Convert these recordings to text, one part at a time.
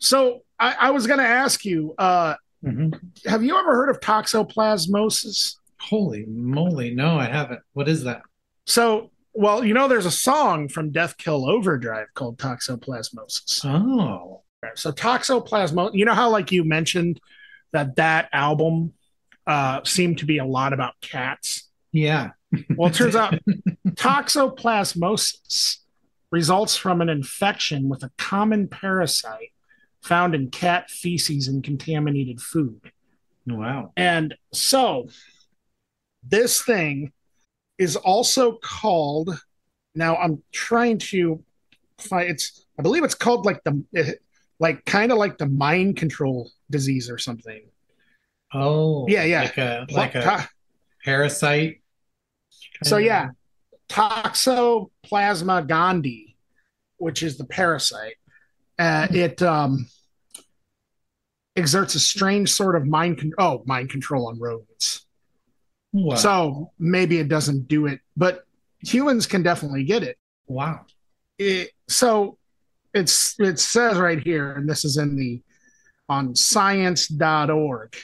So I was going to ask you, Hmm. have you ever heard of toxoplasmosis? Holy moly, no, I haven't. What is that? So, well, there's a song from Death Kill Overdrive called Toxoplasmosis. Oh, So toxoplasmosis, you know how like you mentioned that album seemed to be a lot about cats. yeah. Well, it It turns out did. toxoplasmosis results from an infection with a common parasite found in cat feces and contaminated food. Wow. And so this thing is also called, now I'm trying to find I believe it's called like like kind of like the mind control disease or something. Yeah, Oh, yeah. like a parasite So kind yeah, of. Toxoplasma gondii, which is the parasite. It exerts a strange sort of mind control on rodents. Well, So maybe it doesn't do it, but humans can definitely get it. wow. So it says right here, and this is in the on science.org.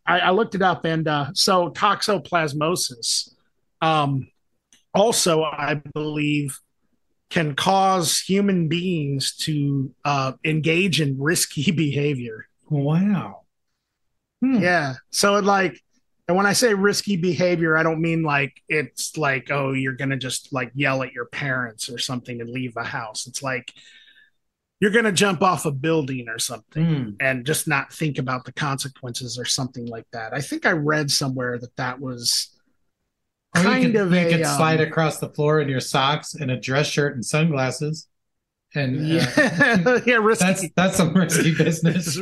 I looked it up, and so toxoplasmosis also, I believe, can cause human beings to engage in risky behavior. Wow. Hmm. Yeah. So it like, and when I say risky behavior, I don't mean like it's like, oh, you're going to just like yell at your parents or something and leave the house. It's like you're going to jump off a building or something Hmm. and just not think about the consequences or something like that. I think I read somewhere that was Or you kind could of you a could slide across the floor in your socks and a dress shirt and sunglasses, and yeah, yeah, risky. that's some risky business.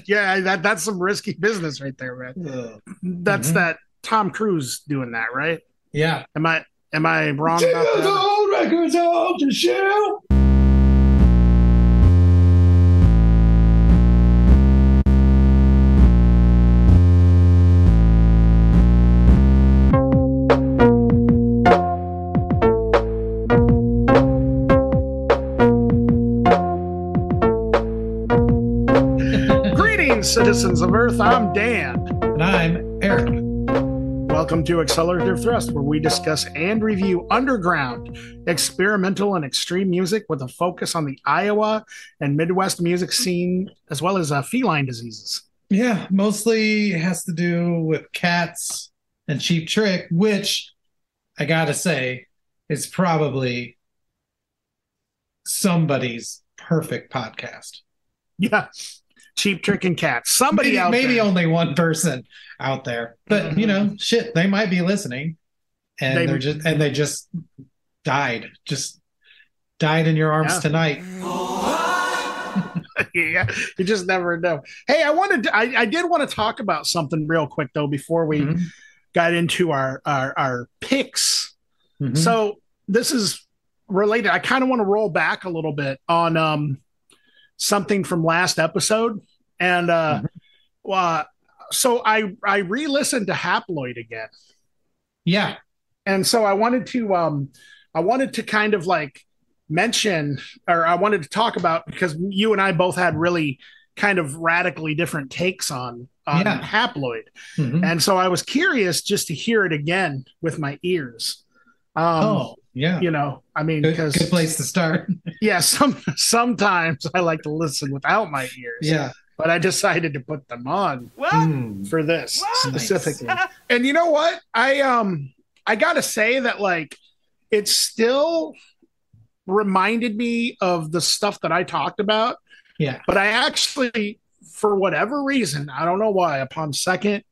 Yeah, that's some risky business right there, man. That's Mm-hmm. that Tom Cruise doing that, right? Yeah. Am I wrong Take about those that? old records off the shelf. Greetings, citizens of Earth. I'm Dan. And I'm Eric. Welcome to Accelerativ Thrust, where we discuss and review underground, experimental, and extreme music with a focus on the Iowa and Midwest music scene, as well as feline diseases. Yeah, mostly has to do with cats and Cheap Trick, which I gotta say is probably somebody's perfect podcast. Yeah, Cheap Trick and Cats. Somebody Maybe out maybe there. only one person out there, but Mm-hmm. shit, they might be listening, and They, they just died in your arms yeah. tonight. Yeah, you just never know. Hey, I did want to talk about something real quick though before we Mm-hmm. got into our picks. Mm-hmm. So this is related. I kind of want to roll back a little bit on something from last episode, and Mm-hmm. uh, so I re-listened to Haploid again, Yeah. and so I wanted to kind of like mention, or I wanted to talk about, because you and I both had really kind of radically different takes on Yeah. Haploid, Mm-hmm. and so I was curious just to hear it again with my ears. Um, Oh, yeah. I mean, Good because place to start. yeah, sometimes I like to listen without my ears, Yeah. but I decided to put them on Mm. for this Nice. specifically. And you know what? I gotta say that like it still reminded me of the stuff that I talked about, Yeah. but I actually, for whatever reason, I don't know why, upon second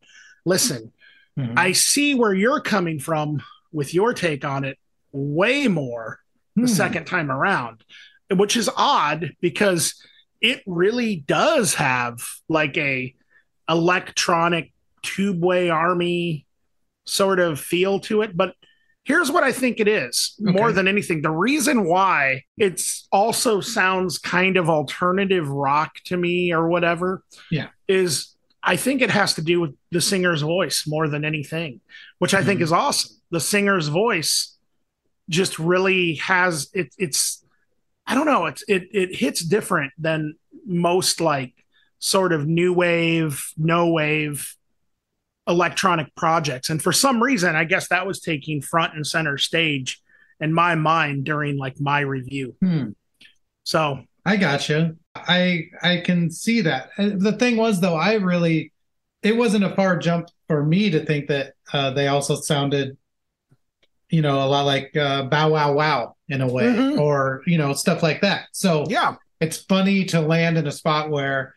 listen, I Mm-hmm. see where you're coming from with your take on it way more the Hmm. second time around, which is odd because it really does have like a electronic tubeway army sort of feel to it. But here's what I think it is more Okay. than anything. The reason why it's also sounds kind of alternative rock to me or whatever Yeah. is I think it has to do with the singer's voice more than anything, which I think Mm-hmm. is awesome. The singer's voice just really has it's I don't know, it hits different most like sort of new wave, no wave electronic projects. And for some reason, I guess that was taking front and center stage in my mind during like my review. So I gotcha. I can see that. The thing was though, it wasn't a far jump for me to think that they also sounded, a lot like Bow Wow Wow in a way, or stuff like that. So yeah, it's funny to land in a spot where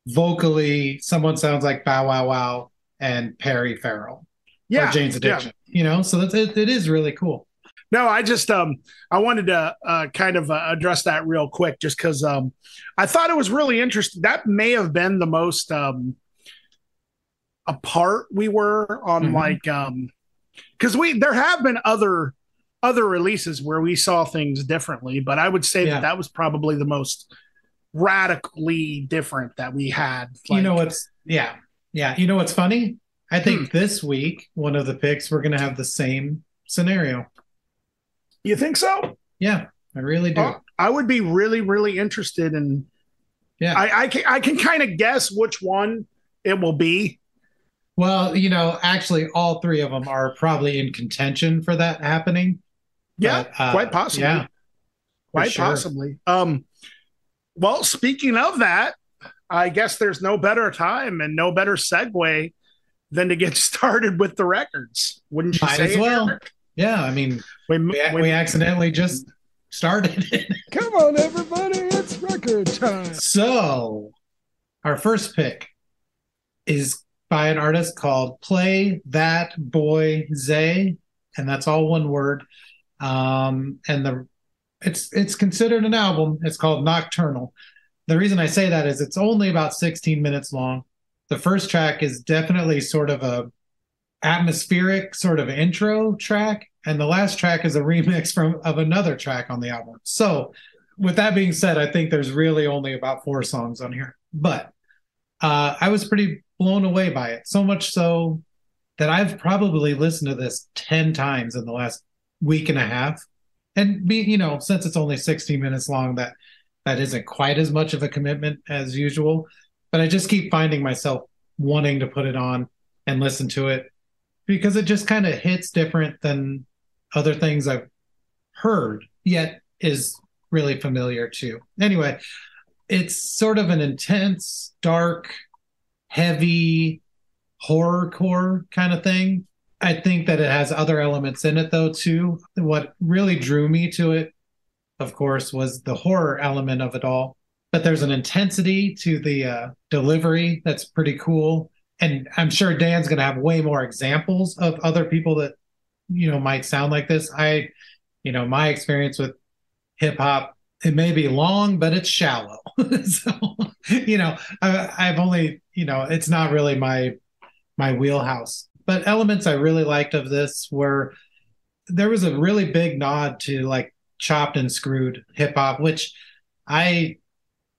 vocally someone sounds like Bow Wow Wow and Perry Farrell or yeah, Jane's yeah. Addiction. So it is really cool. No, I just I wanted to kind of address that real quick, just because I thought it was really interesting. That may have been the most apart we were on, like because there have been other releases where we saw things differently, but I would say that was probably the most radically different that we had. Like, what's funny? I think this week one of the picks we're going to have the same scenario. You think so? Yeah, I really do. I would be really, really interested in. Yeah, I can kind of guess which one it will be. Well, actually, all three of them are probably in contention for that happening. Yeah, but, quite possibly. Yeah, quite possibly. Well, speaking of that, I guess there's no better time and no better segue than to get started with the records. Wouldn't you say? As well. Eric? Yeah, I mean, we accidentally just started it. Come on, everybody, it's record time. So, our first pick is by an artist called Playthatboizay, and that's all one word. And it's considered an album. It's called Nocturnal. The reason I say that is it's only about 16 minutes long. The first track is definitely sort of a atmospheric sort of intro track, and the last track is a remix of another track on the album. So with that being said, I think there's really only about 4 songs on here, but I was pretty blown away by it, so much so that I've probably listened to this 10 times in the last week and a half. And since it's only 60 minutes long, that isn't quite as much of a commitment as usual, but I just keep finding myself wanting to put it on and listen to it because it just kind of hits different than other things I've heard, yet is really familiar too. Anyway, it's sort of an intense, dark, heavy horrorcore kind of thing. I think that it has other elements in it though too. What really drew me to it, of course, was the horror element of it all. But there's an intensity to the delivery that's pretty cool. And I'm sure Dan's going to have way more examples of other people that, might sound like this. My experience with hip hop, it may be long, but it's shallow. So, I've only, it's not really my wheelhouse. But elements I really liked of this were there was a really big nod to like chopped and screwed hip hop, which I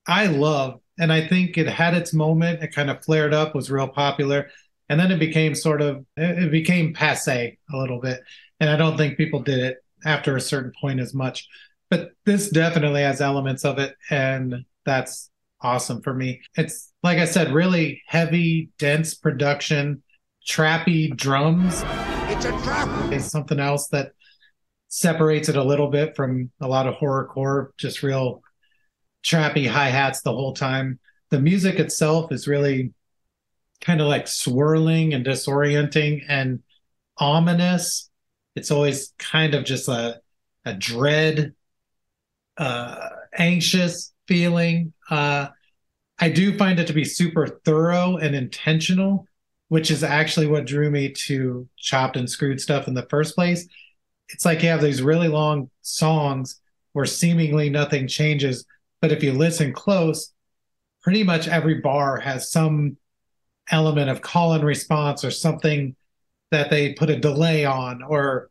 love. And I think it had its moment. It kind of flared up, was real popular. And then it became it became passe a little bit. And I don't think people did it after a certain point as much. But this definitely has elements of it. And that's awesome for me. It's, like I said, really heavy, dense production, trappy drums. It's a trap. It's something else that separates it a little bit from a lot of horrorcore, just real trappy hi-hats the whole time. The music itself is really kind of like swirling and disorienting and ominous. It's always kind of just a dread, anxious feeling. I do find it to be super thorough and intentional, which is actually what drew me to chopped and screwed stuff in the first place. It's like you have these really long songs where seemingly nothing changes, but if you listen close, pretty much every bar has some element of call and response or something that they put a delay on, or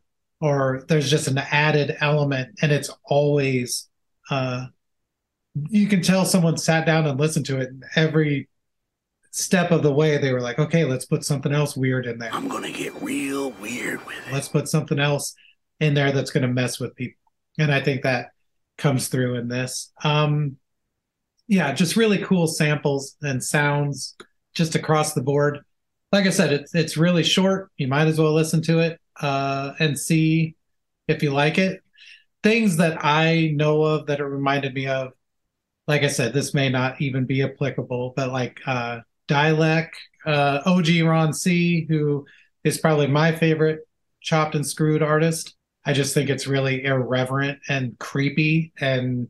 there's just an added element, and it's always you can tell someone sat down and listened to it, and every step of the way they were like, okay, let's put something else weird in there. I'm gonna get real weird with it. Let's put something else in there that's going to mess with people. And I think that comes through in this. Yeah, just really cool samples and sounds just across the board. Like I said, it's really short. You might as well listen to it and see if you like it. Things that I know of that it reminded me of, like I said, this may not even be applicable, but like d.i.y, OG Ron C, who is probably my favorite chopped and screwed artist. I just think it's really irreverent and creepy and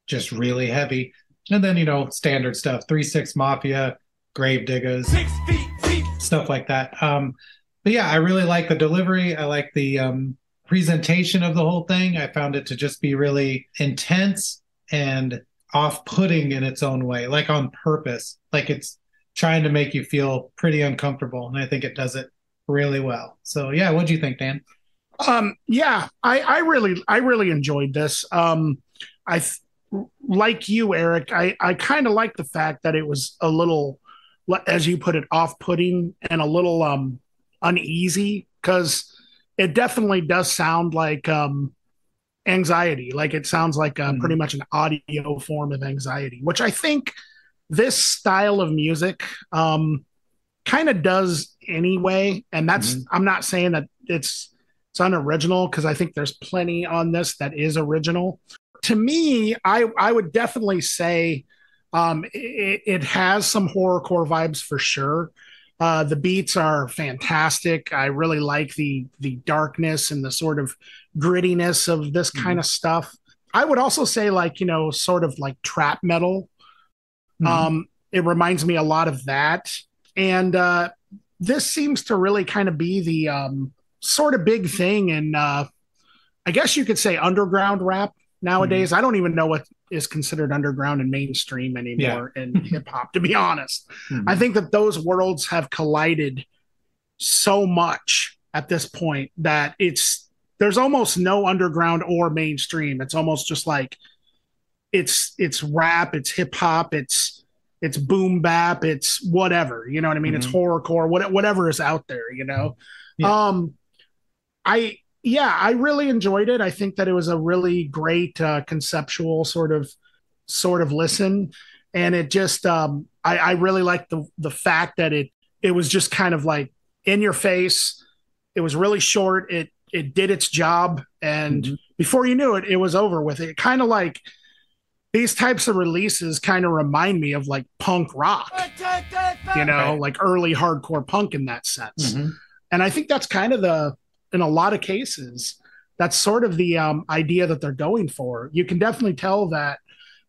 just really heavy. And then, standard stuff, 3-6 Mafia, Grave Diggers, 6 feet deep, stuff like that. But yeah, I really like the delivery. I like the presentation of the whole thing. I found it to just be really intense and off-putting in its own way, like on purpose, like it's trying to make you feel pretty uncomfortable, and I think it does it really well. So yeah, what do you think, Dan? Yeah, I really enjoyed this. I like you, Eric. I kind of like the fact that it was a little, as you put it, off-putting and a little uneasy, because it definitely does sound like anxiety. Like it sounds like pretty much an audio form of anxiety, which I think this style of music kind of does anyway. And that's I'm not saying that it's unoriginal, because I think there's plenty on this that is original. To me, I would definitely say it has some horrorcore vibes for sure. The beats are fantastic. I really like the darkness and the sort of grittiness of this kind of stuff. I would also say, like, sort of like trap metal. It reminds me a lot of that. And this seems to really kind of be the sort of big thing in, I guess you could say, underground rap nowadays. I don't even know what is considered underground and mainstream anymore in hip hop, to be honest. I think that those worlds have collided so much at this point that there's almost no underground or mainstream. It's almost just like it's rap, it's hip hop, it's boom bap, it's whatever, you know what I mean? It's horrorcore, whatever is out there, Yeah. I really enjoyed it. I think that it was a really great conceptual sort of listen, and it just I really liked the fact that it was just kind of like in your face. It was really short. It did its job, and before you knew it, it was over with. It kind of like these types of releases kind of remind me of like punk rock, like early hardcore punk in that sense. And I think that's kind of in a lot of cases, that's sort of the idea that they're going for. You can definitely tell that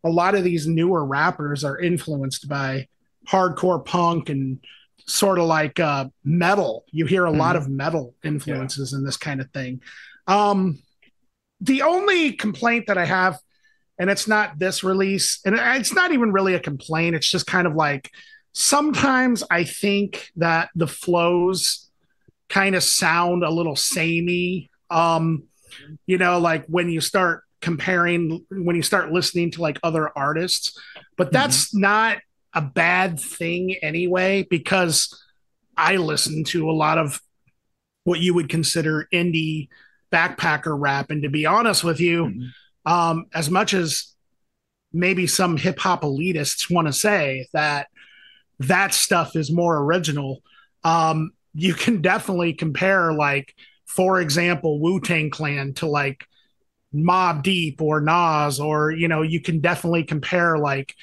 a lot of these newer rappers are influenced by hardcore punk and sort of like metal. You hear a lot of metal influences in this kind of thing. The only complaint that I have, and it's not this release, and it's not even really a complaint, it's just kind of like sometimes I think that the flows kind of sound a little samey. Like when you start listening to like other artists, but that's not a bad thing anyway, because I listen to a lot of what you would consider indie backpacker rap. And to be honest with you, as much as maybe some hip hop elitists want to say that stuff is more original, you can definitely compare, like, for example, Wu-Tang Clan to like Mobb Deep or Nas, or you can definitely compare like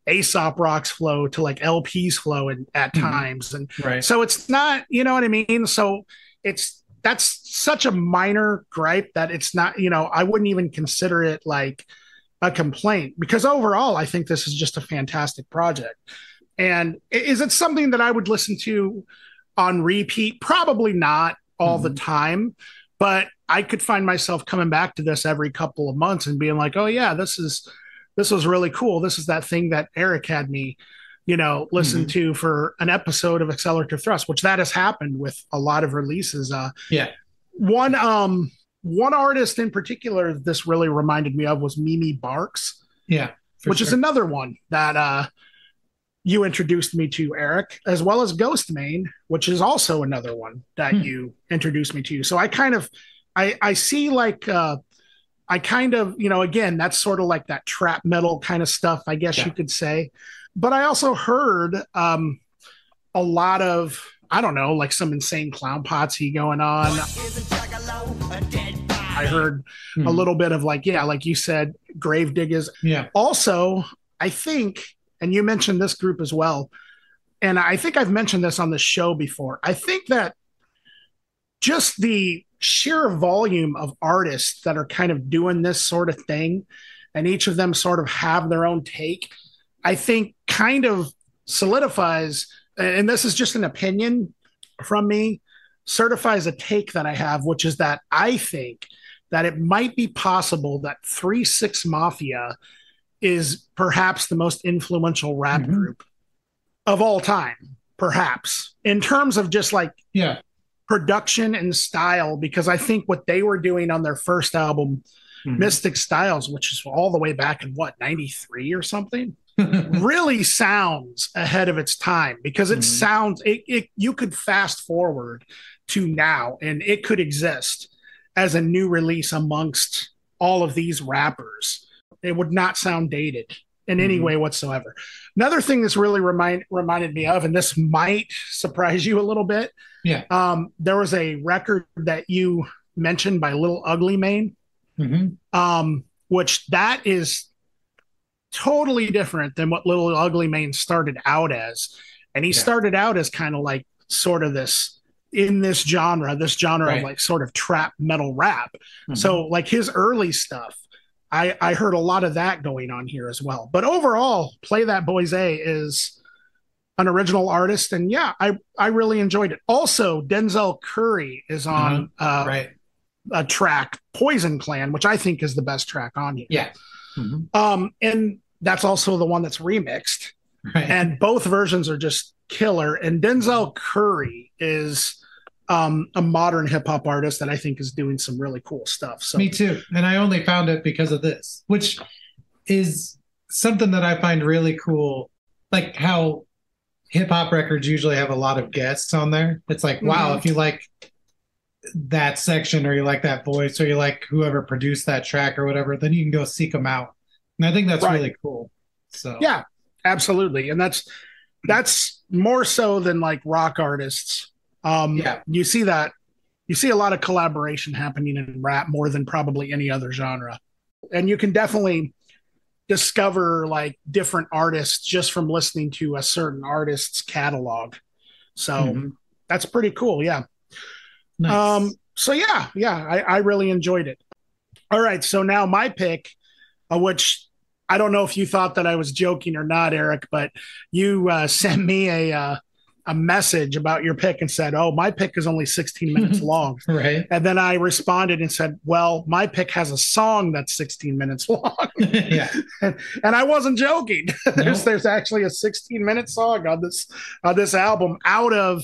Aesop Rock's flow to like LP's flow at times, and so it's not, you know what I mean. So that's such a minor gripe that it's not, I wouldn't even consider it like a complaint, because overall I think this is just a fantastic project. And is it something that I would listen to on repeat? Probably not all the time, but I could find myself coming back to this every couple of months and being like, oh yeah, this was really cool. This is that thing that Eric had me, listen to for an episode of Accelerativ Thrust, which that has happened with a lot of releases. One artist in particular this really reminded me of was Mimi Barks. Which is another one that you introduced me to, Eric, as well as Ghostmane, which is also another one that you introduced me to. So I kind of, I see like I kind of, again, that's sort of like that trap metal kind of stuff, I guess you Yeah. could say. But I also heard a lot of, I don't know, like some insane clown potsy going on. I heard a Mhm. little bit of like, yeah, like you said, grave diggers. Yeah. Also, I think, and you mentioned this group as well, and I think I've mentioned this on the show before. I think that just the sheer volume of artists that are kind of doing this sort of thing, and each of them sort of have their own take, I think kind of solidifies, and this is just an opinion from me, certifies a take that I have, which is that I think that it might be possible that 3 6 Mafia is perhaps the most influential rap Mhm. group of all time, perhaps, in terms of just like Yeah. production and style, because I think what they were doing on their first album, Mhm. Mystic Styles, which is all the way back in what, 93 or something, really sounds ahead of its time because it Mhm. sounds, you could fast forward to now and it could exist as a new release amongst all of these rappers. It would not sound dated in any way Mhm. whatsoever. Another thing this really reminded me of, and this might surprise you a little bit, Yeah. there was a record that you mentioned by Little Ugly Mane, Mhm. which that is totally different than what Little Ugly Mane started out as. And he Yeah. started out as kind of like sort of this genre of Right. like sort of trap metal rap. Mhm. So like his early stuff, I heard a lot of that going on here as well. But overall, Playthatboizay is an original artist, and yeah, I really enjoyed it. Also, Denzel Curry is Uh-huh. on Right. a track, Poison Clan, which I think is the best track on here. Yeah. Mhm. And that's also the one that's remixed, Right. and both versions are just killer. And Mhm. Denzel Curry is a modern hip hop artist that I think is doing some really cool stuff. So Me too. And I only found it because of this, which is something that I find really cool. Like how hip hop records usually have a lot of guests on there. It's like, wow, mhm. if you like that section or you like that voice or you like whoever produced that track or whatever, then you can go seek them out. And I think that's Right, really cool. So, yeah, absolutely. And that's more so than like rock artists. yeah. You see a lot of collaboration happening in rap more than probably any other genre, and you can definitely discover like different artists just from listening to a certain artist's catalog. So Mhm. that's pretty cool. Yeah. Nice. So yeah, I really enjoyed it. All right. So now my pick, which I don't know if you thought that I was joking or not, Eric, but you sent me a message about your pick and said, "Oh, my pick is only 16 minutes long." Right. And then I responded and said, "Well, my pick has a song that's 16 minutes long." Yeah. And I wasn't joking. Nope. There's actually a 16-minute song on this album out of,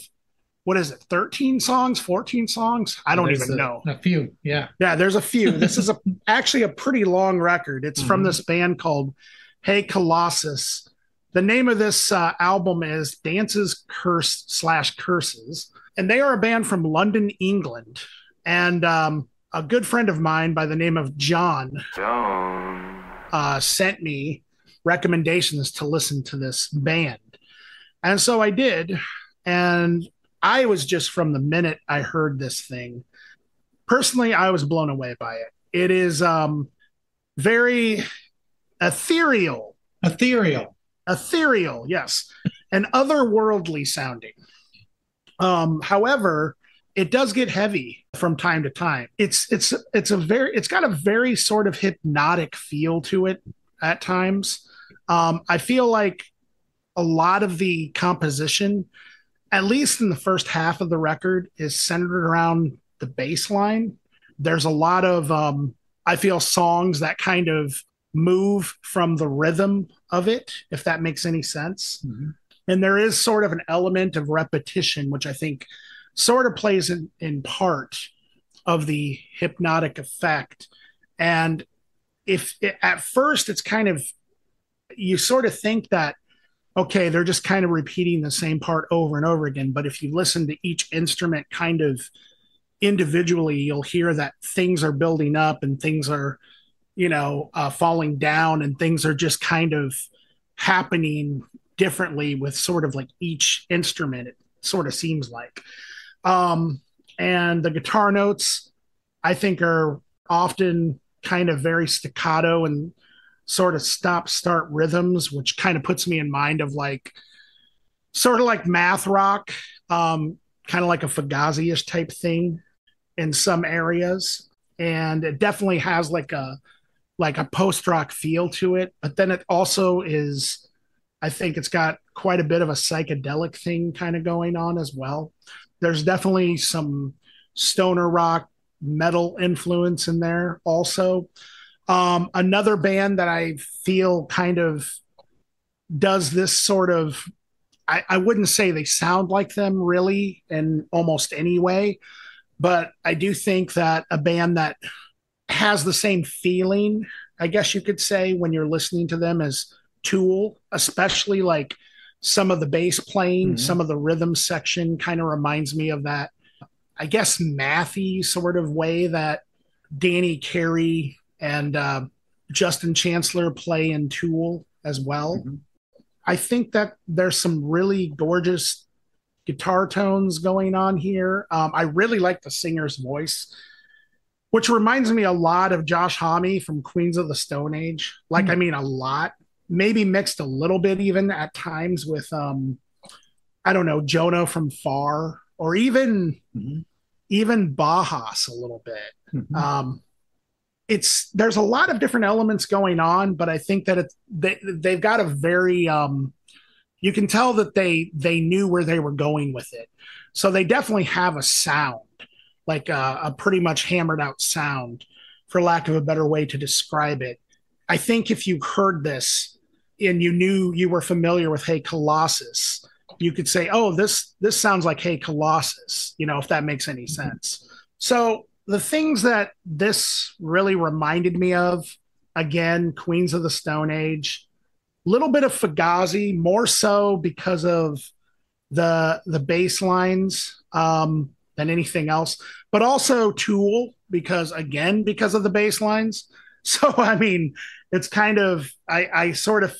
what is it, 13 songs, 14 songs? I don't There's even know. a few. Yeah. Yeah, there's a few. This is actually a pretty long record. It's from Mhm. this band called Hey Colossus. The name of this album is Dances Curse slash Curses, and they are a band from London, England. And a good friend of mine by the name of John. sent me recommendations to listen to this band, and so I did. And I was just, from the minute I heard this thing, personally, I was blown away by it. It is very ethereal, Ethereal. ethereal, yes, and otherworldly sounding. However, it does get heavy from time to time. It's got a very sort of hypnotic feel to it at times. I feel like a lot of the composition, at least in the first half of the record, is centered around the bass line. There's a lot of, I feel, songs that kind of move from the rhythm of it, if that makes any sense. Mhm. And there is sort of an element of repetition, which I think sort of plays in part of the hypnotic effect. And if it, at first it's kind of, you sort of think that, okay, they're just kind of repeating the same part over and over again. But if you listen to each instrument kind of individually, you'll hear that things are building up and things are falling down, and things are just kind of happening differently with sort of like each instrument, it sort of seems like. Um, and the guitar notes, I think, are often kind of very staccato and sort of stop start rhythms, which kind of puts me in mind of like sort of like math rock, kind of like a Fugazi-ish type thing in some areas. And it definitely has like a post rock feel to it, but then it also is, I think it's got quite a bit of a psychedelic thing kind of going on as well. There's definitely some stoner rock metal influence in there also. Another band that I feel kind of does this sort of, I wouldn't say they sound like them really in almost any way, but I do think that a band that has the same feeling, I guess you could say, when you're listening to them as Tool, especially like some of the bass playing, some of the rhythm section kind of reminds me of that, I guess, mathy sort of way that Danny Carey and Justin Chancellor play in Tool as well. Mm-hmm. I think that there's some really gorgeous guitar tones going on here. I really like the singer's voice, which reminds me a lot of Josh Homme from Queens of the Stone Age. Like, I mean, a lot, maybe mixed a little bit even at times with, I don't know, Jonah from Far, or even Bajas a little bit. There's a lot of different elements going on, but I think that they've got a very you can tell that they knew where they were going with it. So they definitely have a sound, like a pretty much hammered out sound, for lack of a better way to describe it. I think if you heard this and you were familiar with Hey Colossus, you could say, "Oh, this sounds like Hey Colossus," if that makes any sense. So the things that this really reminded me of, again, Queens of the Stone Age, a little bit of Fugazi, more so because of the bass lines than anything else, but also Tool because of the bass lines. So I mean, it's kind of I sort of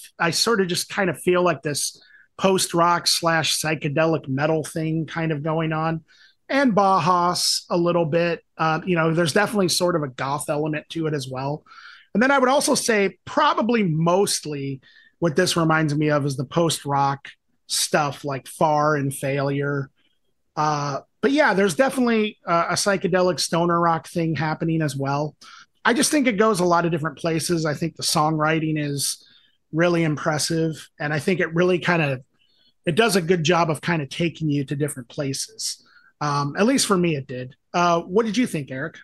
just kind of feel like this post rock slash psychedelic metal thing kind of going on, and Bajas a little bit. There's definitely sort of a goth element to it as well. And then I would also say probably mostly what this reminds me of is the post rock stuff like Far and Failure. But yeah, there's definitely a psychedelic stoner rock thing happening as well. I just think it goes a lot of different places. I think the songwriting is really impressive, and I think it does a good job of kind of taking you to different places. At least for me, it did. What did you think, Eric?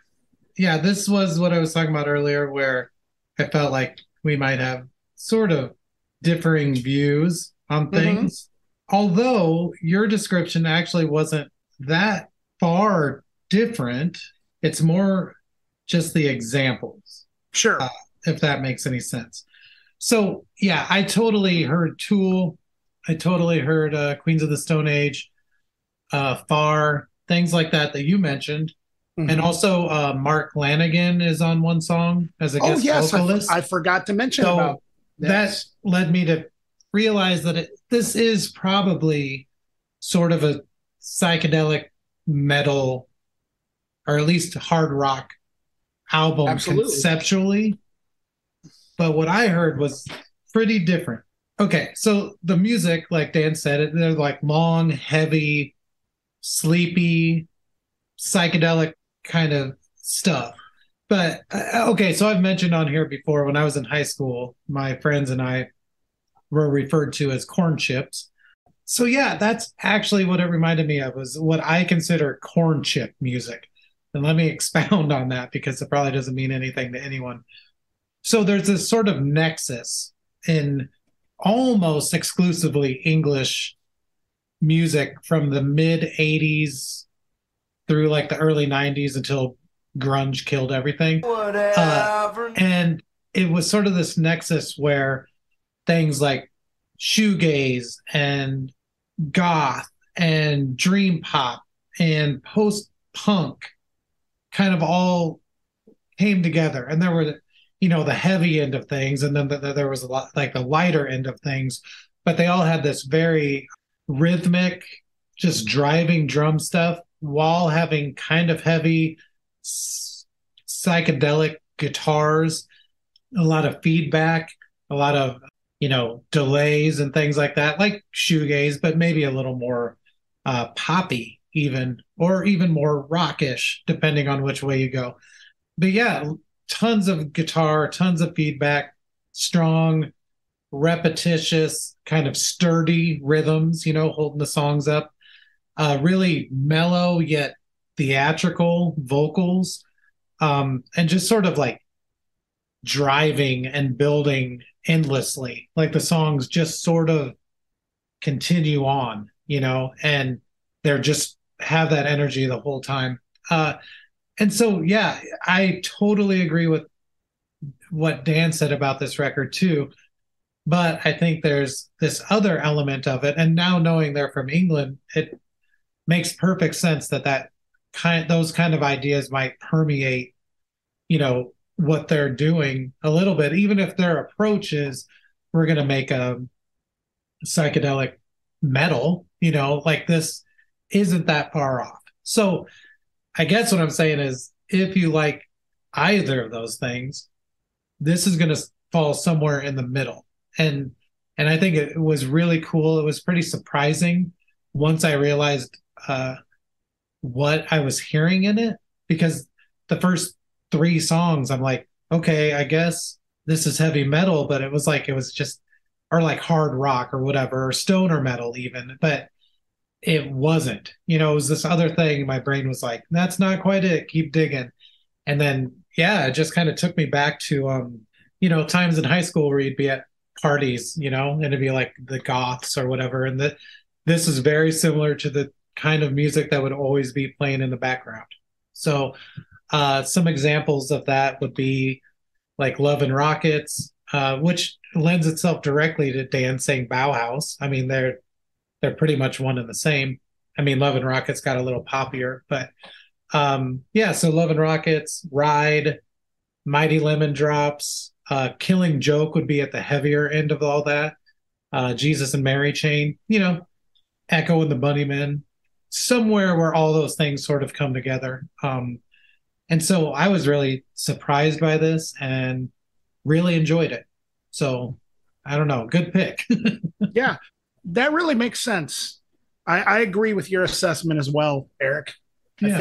Yeah, this was what I was talking about earlier, where I felt like we might have sort of differing views on things. Although your description actually wasn't that far different, it's more just the examples, Sure. if that makes any sense. So, yeah, I totally heard Tool. I totally heard Queens of the Stone Age, Far, things like that you mentioned. And also, Mark Lanigan is on one song as a guest vocalist. I forgot to mention about that. Led me to realize that this is probably sort of a psychedelic metal, or at least hard rock album conceptually. But what I heard was pretty different. Okay, so the music, like Dan said, they're like long, heavy, sleepy, psychedelic kind of stuff. But okay, so I've mentioned on here before, when I was in high school, my friends and I were referred to as corn chips. So yeah, that's actually what it reminded me of, was what I consider corn chip music. And let me expound on that, because it probably doesn't mean anything to anyone. So there's this sort of nexus in almost exclusively English music from the mid 80s through like the early 90s until grunge killed everything. And it was sort of this nexus where things like shoegaze and goth and dream pop and post punk kind of all came together. And there were the heavy end of things, and then there was a lot like the lighter end of things, but they all had this very rhythmic, just driving drum stuff while having kind of heavy psychedelic guitars, a lot of feedback, a lot of delays and things like that, like shoegaze, but maybe a little more poppy, even, or even more rockish, depending on which way you go. But yeah, tons of guitar, tons of feedback, strong, repetitious, kind of sturdy rhythms, holding the songs up. Really mellow yet theatrical vocals, and just sort of like driving and building endlessly. Like the songs just sort of continue on, and they're just have that energy the whole time. And so, yeah, I totally agree with what Dan said about this record too. But I think there's this other element of it. And now knowing they're from England, it makes perfect sense those kind of ideas might permeate, what they're doing a little bit, even if their approach is we're going to make a psychedelic metal, like this isn't that far off. So I guess what I'm saying is if you like either of those things, this is going to fall somewhere in the middle. And I think it was really cool. It was pretty surprising once I realized what I was hearing in it, because the first three songs, I'm like, okay, I guess this is heavy metal, but it was just, or like hard rock or whatever, or stoner metal even, but it wasn't. It was this other thing. My brain was like, that's not quite it. Keep digging. And then, yeah, it just kind of took me back to, times in high school where you'd be at parties, and it'd be like the goths or whatever. And this is very similar to the kind of music that would always be playing in the background. So some examples of that would be like Love and Rockets, which lends itself directly to Dan saying Bauhaus. I mean, they're pretty much one and the same. I mean, Love and Rockets got a little poppier, but yeah, so Love and Rockets, Ride, Mighty Lemon Drops, Killing Joke would be at the heavier end of all that. Jesus and Mary Chain, Echo and the Bunnymen, somewhere where all those things sort of come together. And so I was really surprised by this and really enjoyed it. So I don't know, good pick. Yeah, that really makes sense. I agree with your assessment as well, Eric. Yeah.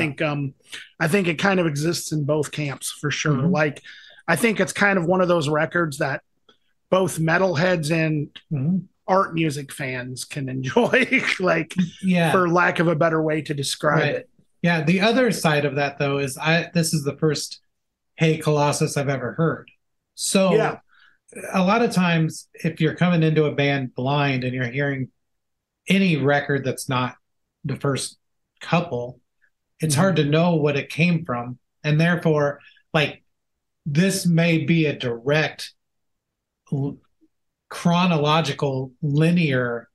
I think it kind of exists in both camps for sure. Mhm. Like, I think it's kind of one of those records that both metalheads and Mhm. art music fans can enjoy, like, Yeah. for lack of a better way to describe Right. it. Yeah. The other side of that, though, is this is the first Hey Colossus I've ever heard. So Yeah. a lot of times, if you're coming into a band blind and you're hearing any record that's not the first couple, it's hard to know what it came from. And therefore, like, this may be a direct chronological linear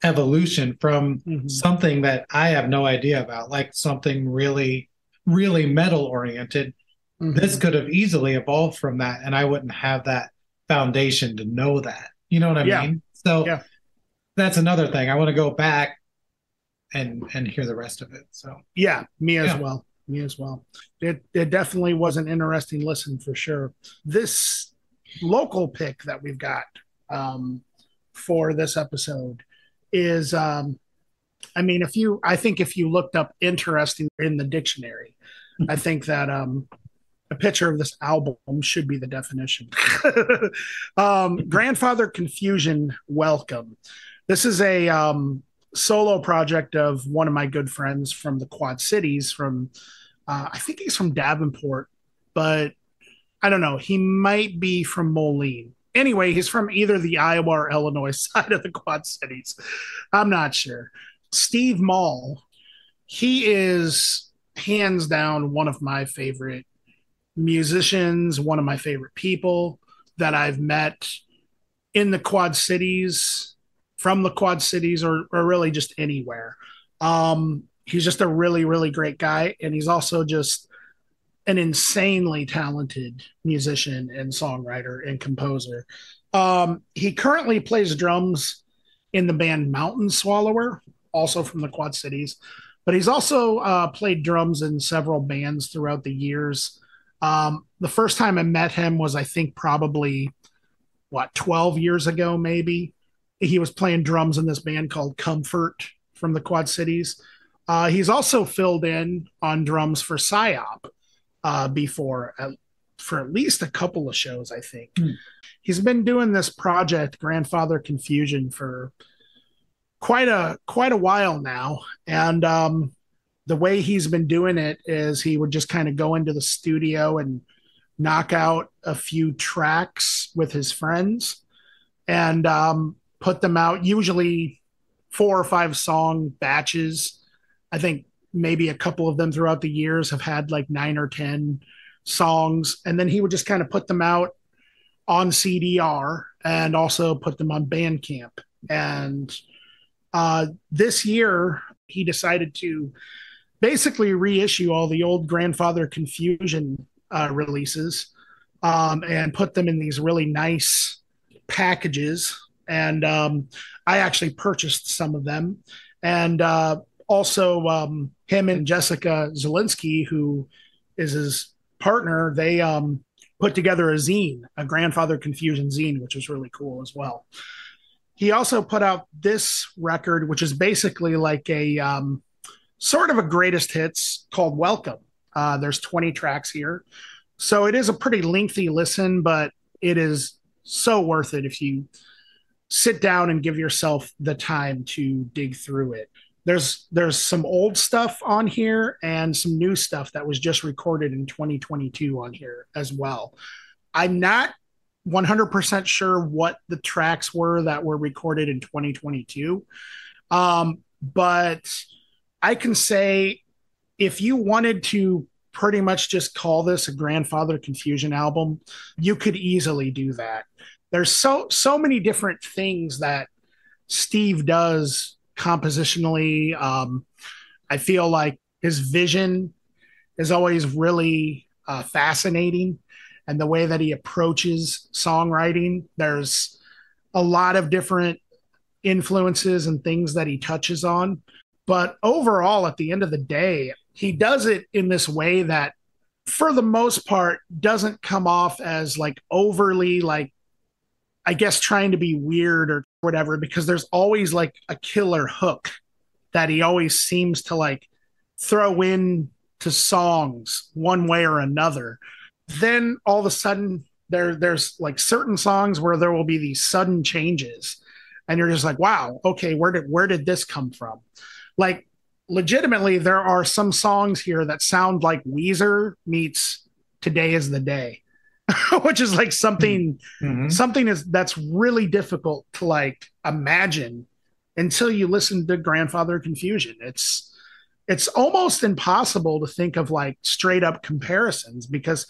evolution from something that I have no idea about, like something really, really metal oriented. This could have easily evolved from that, and I wouldn't have that foundation to know that. You know what I mean? So Yeah. that's another thing. I want to go back and hear the rest of it. So Yeah, me as Yeah. well. Me as well. It definitely was an interesting listen for sure. This local pick that we've got for this episode is, I mean, I think if you looked up interesting in the dictionary, I think that a picture of this album should be the definition. Grandfather Confusion, Welcome. This is a solo project of one of my good friends from the Quad Cities. I think he's from Davenport, but I don't know. He might be from Moline. Anyway, he's from either the Iowa or Illinois side of the Quad Cities. I'm not sure. Steve Mall, he is hands down one of my favorite musicians, one of my favorite people that I've met in the Quad Cities, from the Quad Cities, or really just anywhere. He's just a really, really great guy. And he's also just an insanely talented musician and songwriter and composer. He currently plays drums in the band Mountain Swallower, also from the Quad Cities, but he's also played drums in several bands throughout the years. The first time I met him was, I think, probably 12 years ago, maybe. He was playing drums in this band called Comfort from the Quad Cities. He's also filled in on drums for PSYOP before, for at least a couple of shows, I think. He's been doing this project, Grandfather Confusion, for quite a while now. And the way he's been doing it is he would just kind of go into the studio and knock out a few tracks with his friends and put them out, usually 4 or 5 song batches. I think maybe a couple of them throughout the years have had like 9 or 10 songs. And then he would just kind of put them out on CDR and also put them on Bandcamp. And this year, he decided to basically reissue all the old Grandfather Confusion releases and put them in these really nice packages. And I actually purchased some of them. And also, him and Jessica Zielinski, who is his partner, they put together a zine, a Grandfather Confusion zine, which was really cool as well. He also put out this record, which is basically like a sort of a greatest hits called Welcome. There's 20 tracks here. So it is a pretty lengthy listen, but it is so worth it if you sit down and give yourself the time to dig through it. There's some old stuff on here and some new stuff that was just recorded in 2022 on here as well. I'm not 100% sure what the tracks were that were recorded in 2022. But I can say if you wanted to pretty much just call this a Grandfather Confusion album, you could easily do that. There's so many different things that Steve does compositionally. I feel like his vision is always really fascinating, and the way that he approaches songwriting. There's a lot of different influences and things that he touches on. But overall, at the end of the day, he does it in this way that, for the most part, doesn't come off as like overly, like, I guess, trying to be weird or whatever, because there's always like a killer hook that he always seems to like throw in to songs one way or another. Then all of a sudden there's like certain songs where there will be these sudden changes and you're just like, wow, okay, where did this come from? Like, legitimately, there are some songs here that sound like Weezer meets Today Is the Day. Which is like something that's really difficult to like imagine until you listen to Grandfather Confusion. It's almost impossible to think of like straight up comparisons, because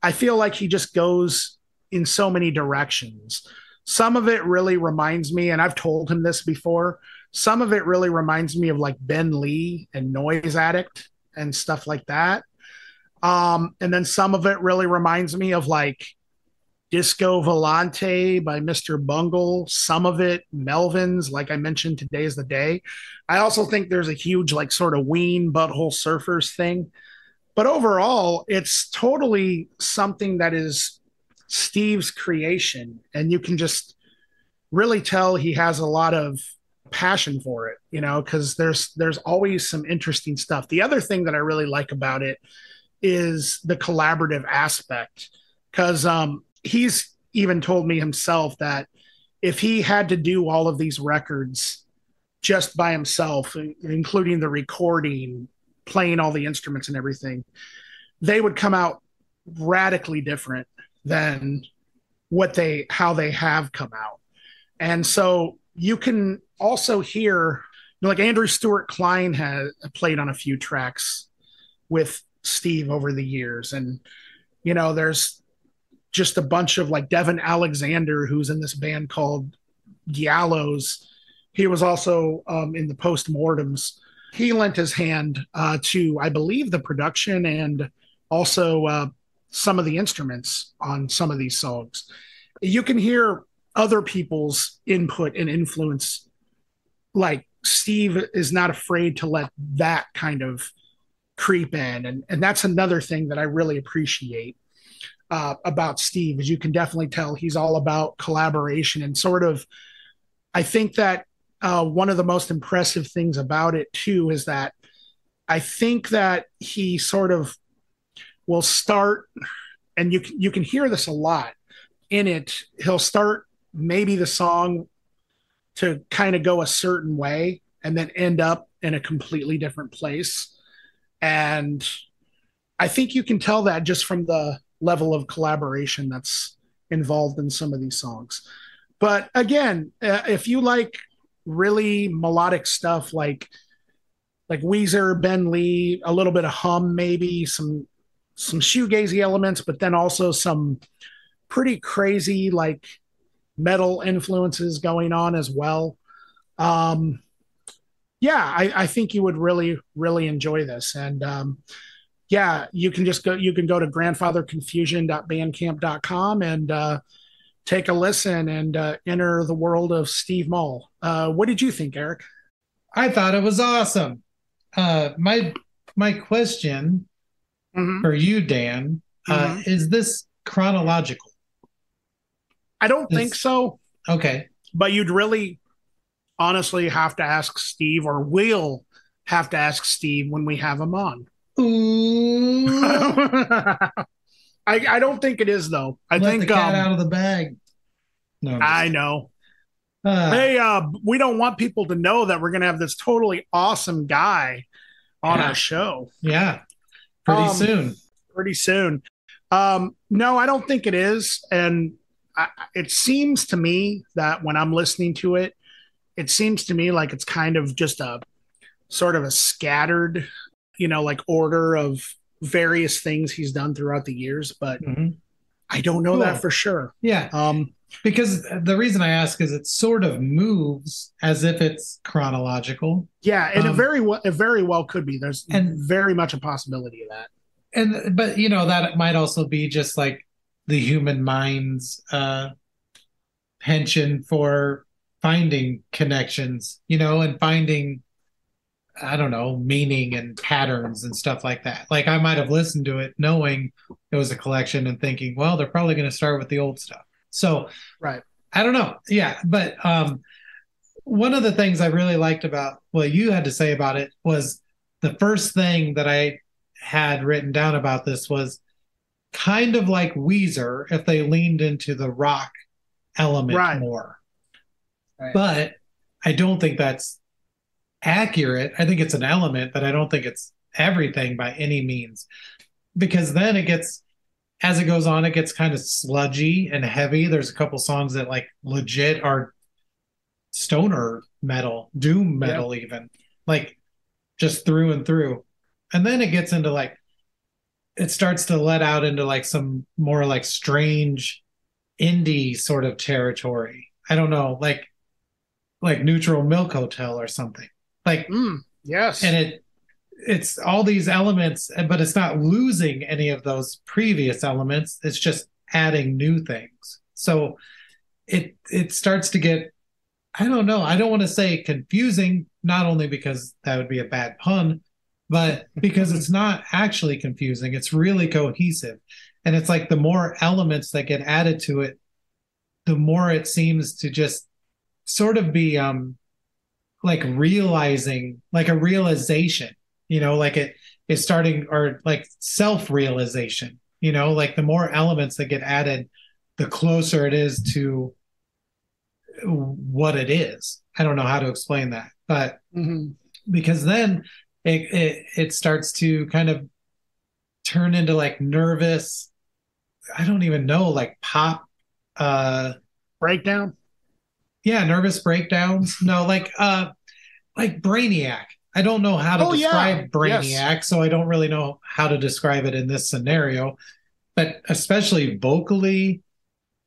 I feel like he just goes in so many directions. Some of it really reminds me, and I've told him this before, some of it really reminds me of like Ben Lee and Noise Addict and stuff like that. And then some of it really reminds me of like Disco Volante by Mr. Bungle. Some of it Melvins, like I mentioned, Today Is the Day. I also think there's a huge like sort of Ween Butthole Surfers thing. But overall, it's totally something that is Steve's creation. And you can just really tell he has a lot of passion for it, because there's always some interesting stuff. The other thing that I really like about it is the collaborative aspect, because he's even told me himself that if he had to do all of these records just by himself, including the recording, playing all the instruments and everything, they would come out radically different than how they have come out. And so you can also hear, like Andrew Stewart Klein has played on a few tracks with Steve over the years. And, there's just a bunch of like Devin Alexander, who's in this band called Gallows. He was also in the Postmortems. He lent his hand to, I believe, the production and also some of the instruments on some of these songs. You can hear other people's input and influence. Like Steve is not afraid to let that kind of creep in, and that's another thing that I really appreciate about Steve is you can definitely tell he's all about collaboration and sort of. I think that one of the most impressive things about it too is that I think that he sort of will start, and you can hear this a lot in it. He'll start maybe the song to kind of go a certain way and then end up in a completely different place. And I think you can tell that just from the level of collaboration that's involved in some of these songs. But again, if you like really melodic stuff like Weezer, Ben Lee, a little bit of hum, maybe some shoegazy elements, but then also some pretty crazy like metal influences going on as well. Um, yeah, I think you would really enjoy this. And yeah, you can go to grandfatherconfusion.bandcamp.com and take a listen and enter the world of Steve Mull. What did you think, Eric? I thought it was awesome. My question for you, Dan, is this chronological? I don't think so. Okay. But you'd really honestly have to ask Steve, or we'll have to ask Steve when we have him on. Ooh. I don't think it is though. Let think the cat out of the bag. No, I know. Hey, we don't want people to know that we're going to have this totally awesome guy on our show. Yeah, pretty soon. Pretty soon. No, I don't think it is, and it seems to me that when I'm listening to it, it seems to me like it's kind of just a sort of a scattered, like order of various things he's done throughout the years, but I don't know that for sure. Yeah. Because the reason I ask is it sort of moves as if it's chronological. Yeah, and it very well could be. There's very much a possibility of that. But that might also be just like the human mind's penchant for finding connections, and finding, I don't know, meaning and patterns and stuff like that. Like I might have listened to it knowing it was a collection and thinking, well, they're probably going to start with the old stuff. So, right. I don't know. Yeah. But one of the things I really liked about what you had to say about it was the first thing that I had written down about this was kind of like Weezer if they leaned into the rock element more. Right. But I don't think that's accurate. I think it's an element, but I don't think it's everything by any means. Because then as it goes on, it gets kind of sludgy and heavy. There's a couple songs that like legit are stoner metal, doom metal, even like just through and through. And then it gets into like, it starts to let out into like some more like strange indie sort of territory. I don't know, like Neutral Milk Hotel or something. Like, yes. And it's all these elements, but it's not losing any of those previous elements. It's just adding new things. So it starts to get, I don't know, I don't want to say confusing, not only because that would be a bad pun, but because it's not actually confusing. It's really cohesive. And it's like the more elements that get added to it, the more it seems to just sort of be like realizing, like a realization, like it is starting, or like self-realization, like the more elements that get added, the closer it is to what it is. I don't know how to explain that, but because then it starts to kind of turn into like nervous, I don't even know, like pop breakdown. Yeah, nervous breakdowns. No, like Brainiac. I don't know how to describe Brainiac, so I don't really know how to describe it in this scenario. But especially vocally,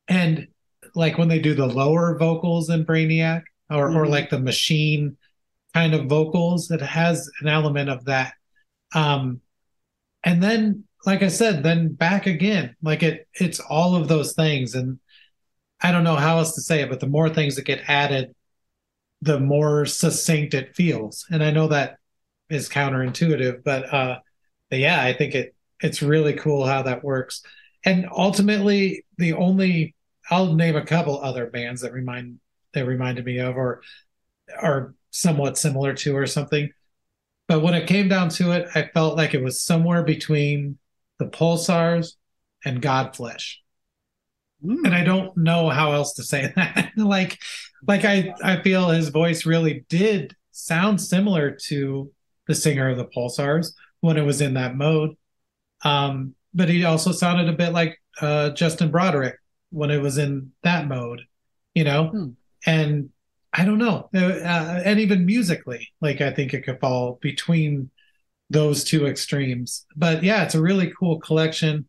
and like when they do the lower vocals in Brainiac, or like the machine kind of vocals, it has an element of that. And then like I said, then back again. Like it's all of those things. And I don't know how else to say it, but the more things that get added, the more succinct it feels. And I know that is counterintuitive, but yeah, I think it's really cool how that works. And ultimately, I'll name a couple other bands that reminded me of or are somewhat similar to or something. But when it came down to it, I felt like it was somewhere between the Pulsars and Godflesh. And I don't know how else to say that. I feel his voice really did sound similar to the singer of the Pulsars when it was in that mode. But he also sounded a bit like Justin Broderick when it was in that mode, you know? And I don't know. And even musically, like I think it could fall between those two extremes. But yeah, it's a really cool collection.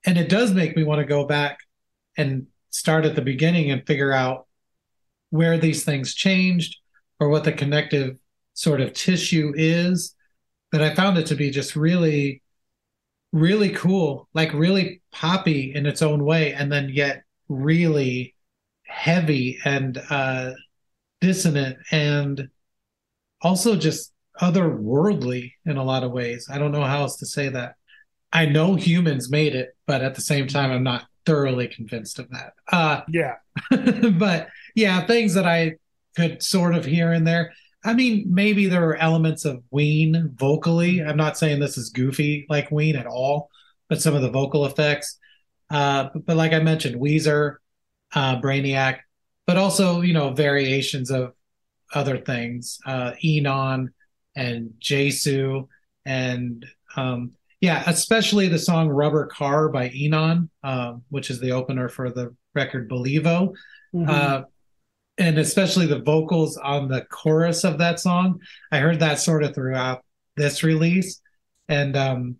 And it does make me want to go back and start at the beginning and figure out where these things changed or what the connective sort of tissue is. But I found it to be just really, really cool, like really poppy in its own way, and then yet really heavy and dissonant and also just otherworldly in a lot of ways. I don't know how else to say that. I know humans made it, but at the same time, I'm not thoroughly convinced of that. Yeah. But yeah, things that I could sort of hear in there. I mean, maybe there are elements of Ween vocally. I'm not saying this is goofy like Ween at all, but some of the vocal effects. But like I mentioned, Weezer, Brainiac, but also, variations of other things, Enon and Jesu, and yeah, especially the song Rubber Car by Enon, which is the opener for the record Believo. And especially the vocals on the chorus of that song. I heard that sort of throughout this release. And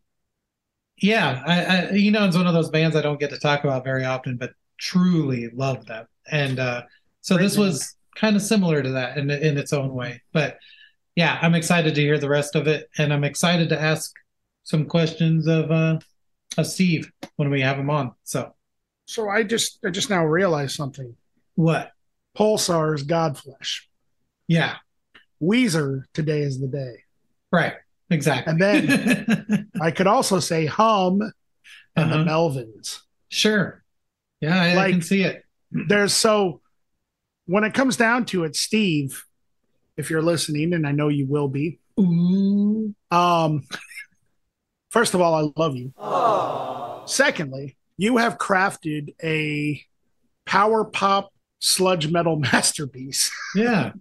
yeah, Enon's one of those bands I don't get to talk about very often, but truly love them. And so this was kind of similar to that in its own way. But yeah, I'm excited to hear the rest of it. And I'm excited to ask some questions of Steve when we have him on. So I just now realized something. What? Pulsar's Godflesh. Yeah. Weezer, Today Is the Day. Right. Exactly. And then I could also say Hum and the Melvins. Sure. Yeah, I can see it. When it comes down to it, Steve, if you're listening, and I know you will be. Ooh. First of all, I love you. Aww. Secondly, you have crafted a power pop sludge metal masterpiece. Yeah.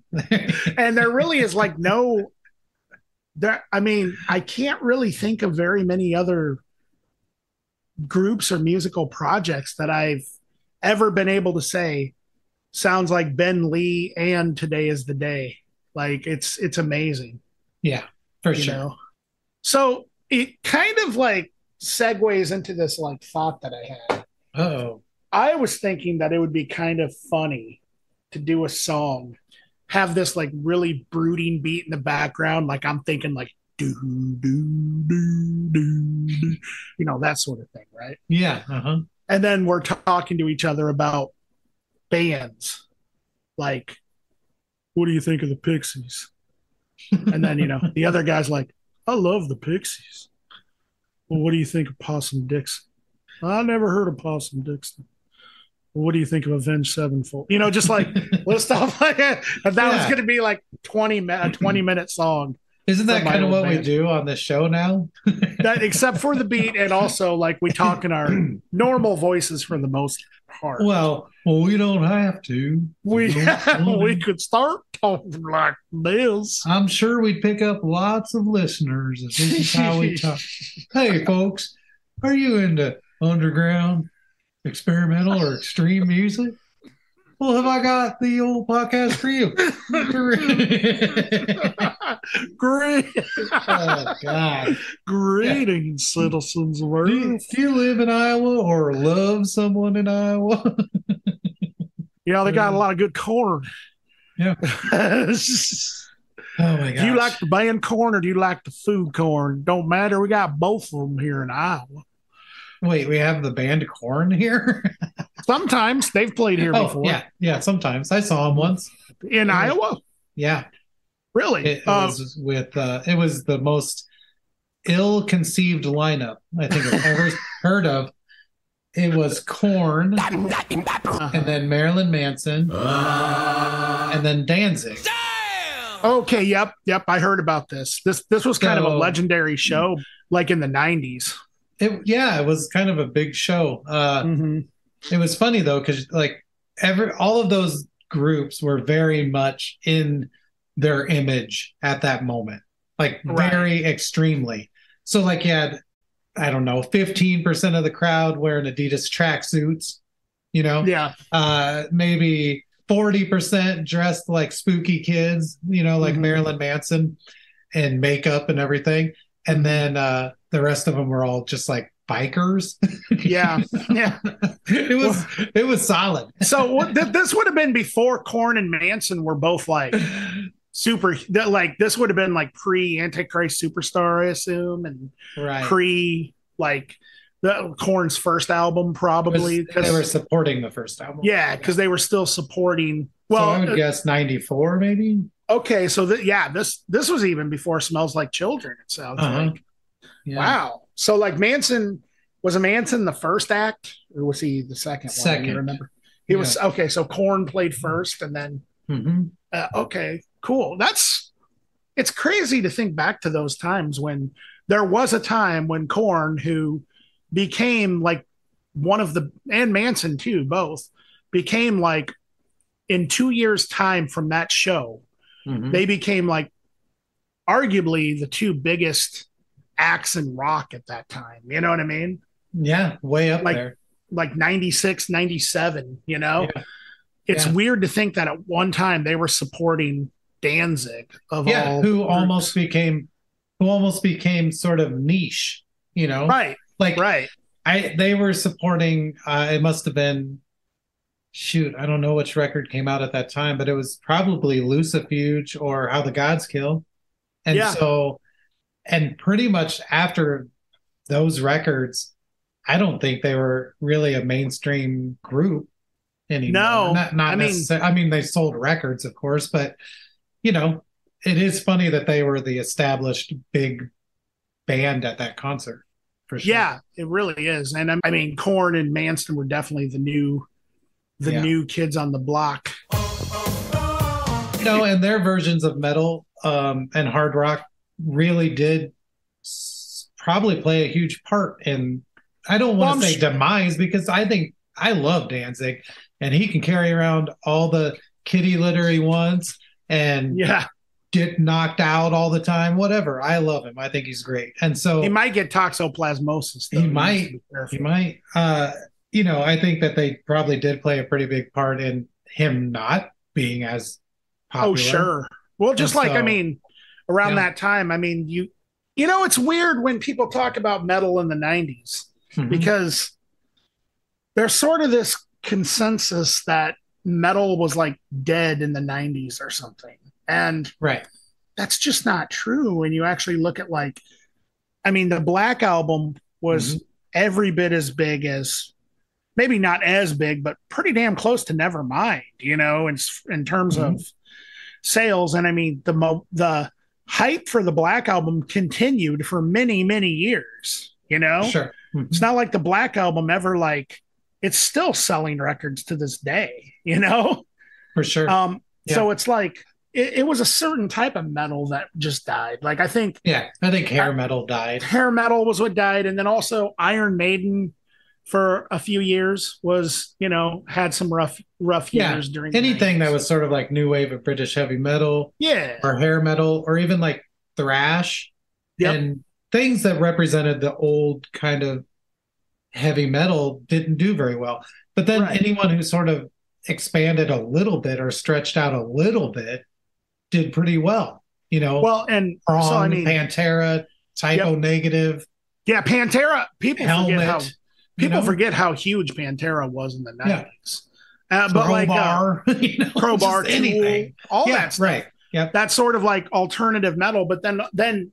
And there really is like I can't really think of very many other groups or musical projects that I've ever been able to say sounds like Ben Lee and Today Is the Day. Like it's amazing. Yeah, for sure. So it kind of like segues into this like thought that I had. Oh. I was thinking that it would be kind of funny to do a song, have this like really brooding beat in the background. Like I'm thinking like do, that sort of thing. Right. Yeah. And then we're talking to each other about bands. Like, what do you think of the Pixies? And then, the other guy's like, I love the Pixies. Well, what do you think of Possum Dixon? I never heard of Possum Dixon. Well, what do you think of Avenged Sevenfold? Just like little stuff like that. And that was going to be like a 20-minute song. Isn't that kind of what we do on this show now? That, except for the beat, and also like we talk in our normal voices for the most part. Well, we don't have to. We could start talking like this. I'm sure we'd pick up lots of listeners if this is how we talk. Hey, folks, are you into underground, experimental, or extreme music? Well, have I got the old podcast for you? Great. Oh, God. Greetings, citizens of Earth. Do you live in Iowa or love someone in Iowa? They got a lot of good corn. Yeah. Oh my Do you gosh. like the band corn or do you like the food corn? Don't matter. We got both of them here in Iowa. Wait, we have the band Corn here? Sometimes they've played here Oh, before yeah. Yeah, sometimes. I saw them once. in It was, Iowa. yeah. Really? It was with it was the most ill-conceived lineup I think I've ever heard of. It was Corn, and then Marilyn Manson, and then Danzig. Okay, yep. I heard about this. This was kind of a So legendary show, like in the '90s. it was kind of a big show. Mm-hmm. It was funny though, because like all of those groups were very much in their image at that moment, like very extremely. So like you had, I don't know, 15% of the crowd wearing Adidas tracksuits, Yeah. maybe 40% dressed like spooky kids, like Mhm. Marilyn Manson and makeup and everything. And then the rest of them were all just like bikers. Yeah. Yeah. It was solid. So this would have been before Korn and Manson were both like super, like this would have been like pre Antichrist Superstar, I assume, and Right. pre like the Korn's first album, probably They were supporting the first album. Yeah, because they were still supporting. Well, so I would guess 94 maybe. Okay, so this was even before Smells Like Children. It sounds like. Yeah. Wow. So like Manson, was Manson the first act, or was he the second? Second. You remember? He was okay. So Korn played first, and then okay, cool. It's crazy to think back to those times when there was a time when Korn, who became like one of the, and Manson too, both became like in 2 years' time from that show, they became like arguably the two biggest acts in rock at that time. You know what I mean? Yeah, way up there. Like 96, 97, Yeah. It's weird to think that at one time they were supporting Danzig of all who almost became sort of niche, Right. Like right. They were supporting it must have been, shoot, I don't know which record came out at that time, but it was probably Lucifuge or How the Gods Kill. And so, and pretty much after those records, I don't think they were really a mainstream group anymore. No, not necessarily. I mean, they sold records, of course, but it is funny that they were the established big band at that concert. For sure. Yeah, it really is. And I mean, Korn and Manson were definitely the new kids on the block. And their versions of metal and hard rock really did probably play a huge part in, I don't want to say demise, because I think I love Danzig and he can carry around all the kitty litter he wants and get knocked out all the time, whatever. I love him. I think he's great. And so he might get toxoplasmosis though. He might. I think that they probably did play a pretty big part in him not being as popular. Oh, sure. Well, just I mean, around that time, I mean, it's weird when people talk about metal in the 90s because there's sort of this consensus that metal was like dead in the 90s or something. And that's just not true when you actually look at the Black Album was every bit as big as, maybe not as big, but pretty damn close to Nevermind, in terms of sales. And I mean, the hype for the Black Album continued for many, many years, Sure. It's not like the Black Album ever it's still selling records to this day, For sure. So it's like, it was a certain type of metal that just died. I think hair metal died. Hair metal was what died. And then also Iron Maiden for a few years was, had some rough years during anything that was sort of like new wave of British heavy metal. Or hair metal, or even like thrash and things that represented the old kind of heavy metal didn't do very well. But then anyone who sort of expanded a little bit or stretched out a little bit did pretty well, Well, and Prong, so Pantera, Typo Negative. Yeah, Pantera. People forget how huge Pantera was in the 90s. But Crowbar, anything, all that stuff. Right. Yep. That's sort of like alternative metal. But then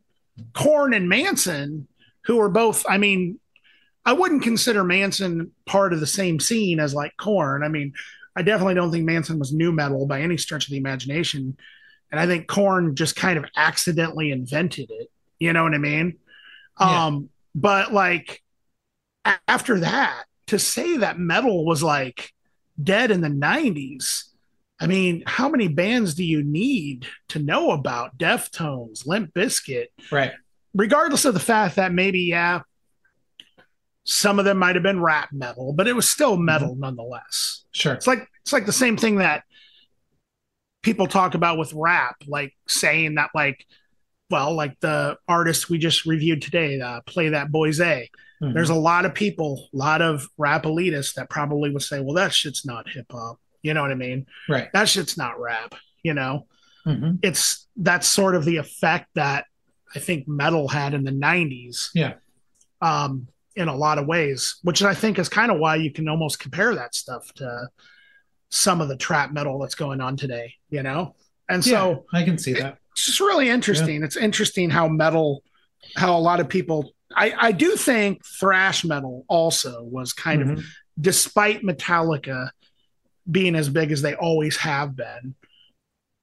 Korn and Manson, who are both, I mean, I wouldn't consider Manson part of the same scene as like Korn. I mean, I definitely don't think Manson was new metal by any stretch of the imagination. And I think Korn just kind of accidentally invented it. You know what I mean? Yeah. But like after that, to say that metal was like dead in the 90s, I mean, how many bands do you need to know about? Deftones, Limp Bizkit, Right. regardless of the fact that maybe, yeah, some of them might have been rap metal, but it was still metal nonetheless. Sure. It's like the same thing that people talk about with rap, like saying that like, well, like the artist we just reviewed today, Playthatboizay. There's a lot of people, a lot of rap elitists that probably would say, well, that shit's not hip hop. You know what I mean? Right. That shit's not rap. You know, that's sort of the effect that I think metal had in the 90s. Yeah. In a lot of ways, which I think is kind of why you can almost compare that stuff to some of the trap metal that's going on today, you know? And so I can see that. It's just really interesting. Yeah. It's interesting how a lot of people, I do think thrash metal also was kind of, despite Metallica being as big as they always have been,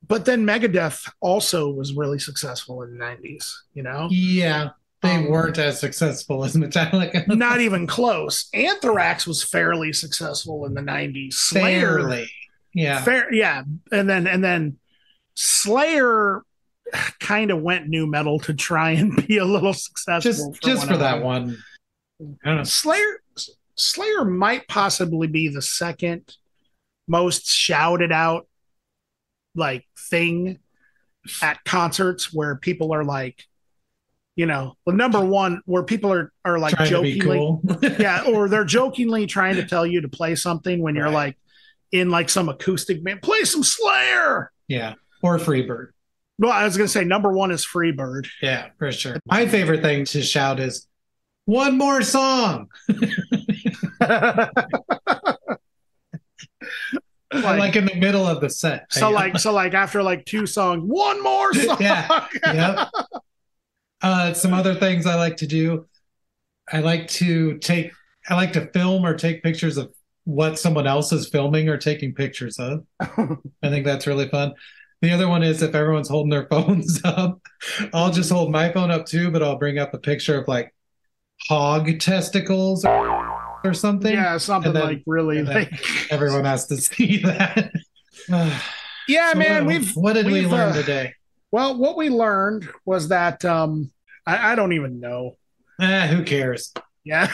but then Megadeth also was really successful in the 90s, you know? Yeah. They weren't as successful as Metallica. Not even close. Anthrax was fairly successful in the 90s. Slayer, fairly. Yeah. Yeah. And then Slayer kind of went new metal to try and be a little successful. Just for that one. I don't know. Slayer might possibly be the second most shouted out like thing at concerts where people are like, you know, the number one where people are like trying jokingly, cool. yeah, or they're jokingly trying to tell you to play something when you're like in like some acoustic band, play some Slayer. Yeah, or Freebird. Well, I was gonna say number one is Freebird. Yeah, for sure. My favorite thing to shout is one more song. like in the middle of the set. So like after like two songs, one more song. Yeah. Yep. Some other things I like to do. I like to film or take pictures of what someone else is filming or taking pictures of. I think that's really fun. The other one is if everyone's holding their phones up, I'll just hold my phone up too, but I'll bring up a picture of like hog testicles or something. Yeah, something then, like really like everyone has to see that. Yeah, so man, what did we learn today? Well, what we learned was that I don't even know. Who cares? Yeah.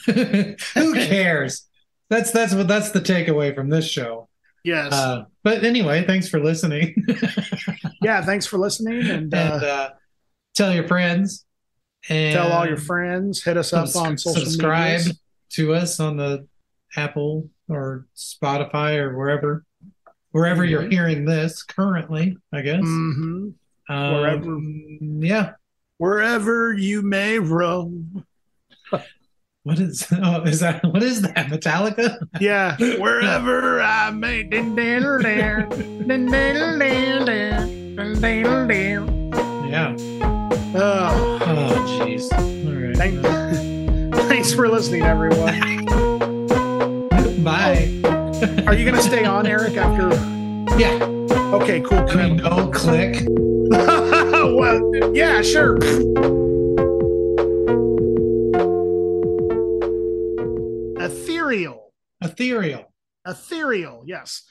Who cares? That's the takeaway from this show. Yes. But anyway, thanks for listening. Yeah, thanks for listening, and tell your friends. And tell all your friends. Hit us up on social subscribe medias. To us on the Apple or Spotify or wherever you're hearing this currently, I guess. Wherever, yeah, wherever you may roam. What is that? What is that? Metallica? Yeah, wherever I may. Yeah. Oh, jeez. All right. Thanks for listening, everyone. Bye. Are you gonna stay on, Eric? After? Yeah. Okay. Cool. Go click. Well, yeah, sure. Ethereal. Ethereal. Ethereal. Yes.